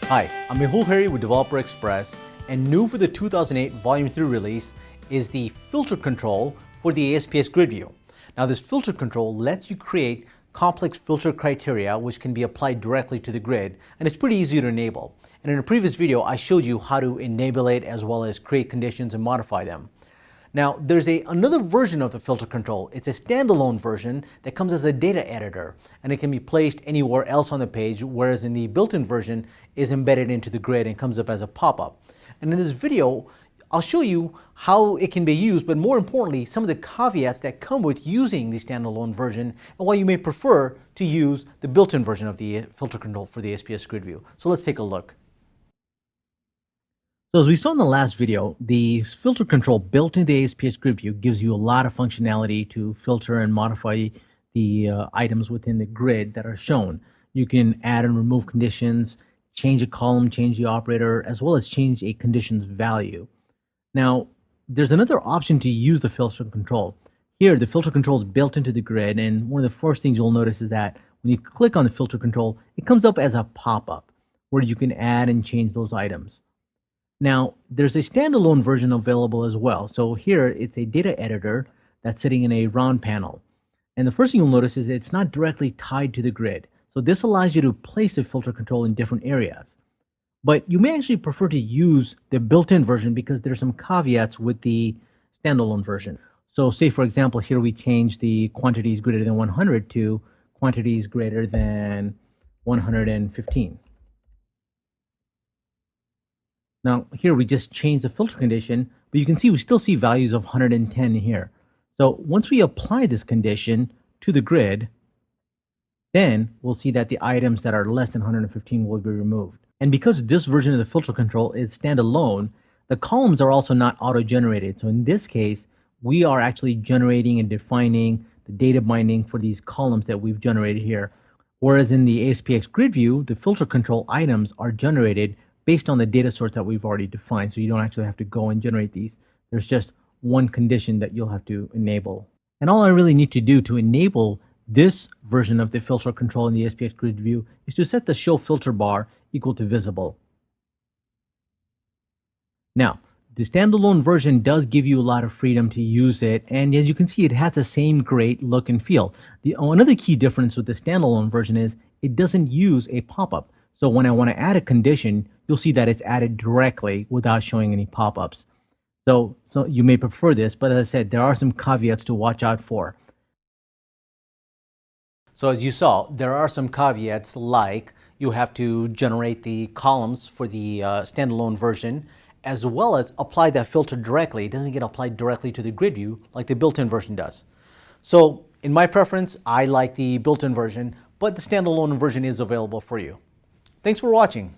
Hi, I'm Mehul Hari with Developer Express, and new for the 2008 Volume 3 release is the filter control for the ASPS grid view. Now this filter control lets you create complex filter criteria which can be applied directly to the grid, and it's pretty easy to enable. And in a previous video I showed you how to enable it as well as create conditions and modify them. Now, there's another version of the filter control. It's a standalone version that comes as a data editor, and it can be placed anywhere else on the page, whereas in the built-in version is embedded into the grid and comes up as a pop-up. And in this video, I'll show you how it can be used, but more importantly, some of the caveats that come with using the standalone version and why you may prefer to use the built-in version of the filter control for the ASPS grid view. So let's take a look. So as we saw in the last video, the filter control built into the ASPS grid view gives you a lot of functionality to filter and modify the items within the grid that are shown. You can add and remove conditions, change a column, change the operator, as well as change a condition's value. Now, there's another option to use the filter control. Here, the filter control is built into the grid, and one of the first things you'll notice is that when you click on the filter control, it comes up as a pop-up where you can add and change those items. Now, there's a standalone version available as well. So here, it's a data editor that's sitting in a round panel. And the first thing you'll notice is it's not directly tied to the grid. So this allows you to place the filter control in different areas. But you may actually prefer to use the built-in version because there's some caveats with the standalone version. So say, for example, here we change the quantities greater than 100 to quantities greater than 115. Now here we just change the filter condition, but you can see we still see values of 110 here. So once we apply this condition to the grid, then we'll see that the items that are less than 115 will be removed. And because this version of the filter control is standalone, the columns are also not auto-generated. So in this case, we are actually generating and defining the data binding for these columns that we've generated here. Whereas in the ASPX grid view, the filter control items are generated based on the data source that we've already defined. So you don't actually have to go and generate these. There's just one condition that you'll have to enable. And all I really need to do to enable this version of the filter control in the ASPX grid view is to set the show filter bar equal to visible. Now, the standalone version does give you a lot of freedom to use it. And as you can see, it has the same great look and feel. Another key difference with the standalone version is it doesn't use a pop-up. So when I want to add a condition, you'll see that it's added directly without showing any pop-ups. So you may prefer this, but as I said, there are some caveats to watch out for. So as you saw, there are some caveats like you have to generate the columns for the standalone version, as well as apply that filter directly. It doesn't get applied directly to the grid view like the built-in version does. So in my preference, I like the built-in version, but the standalone version is available for you. Thanks for watching.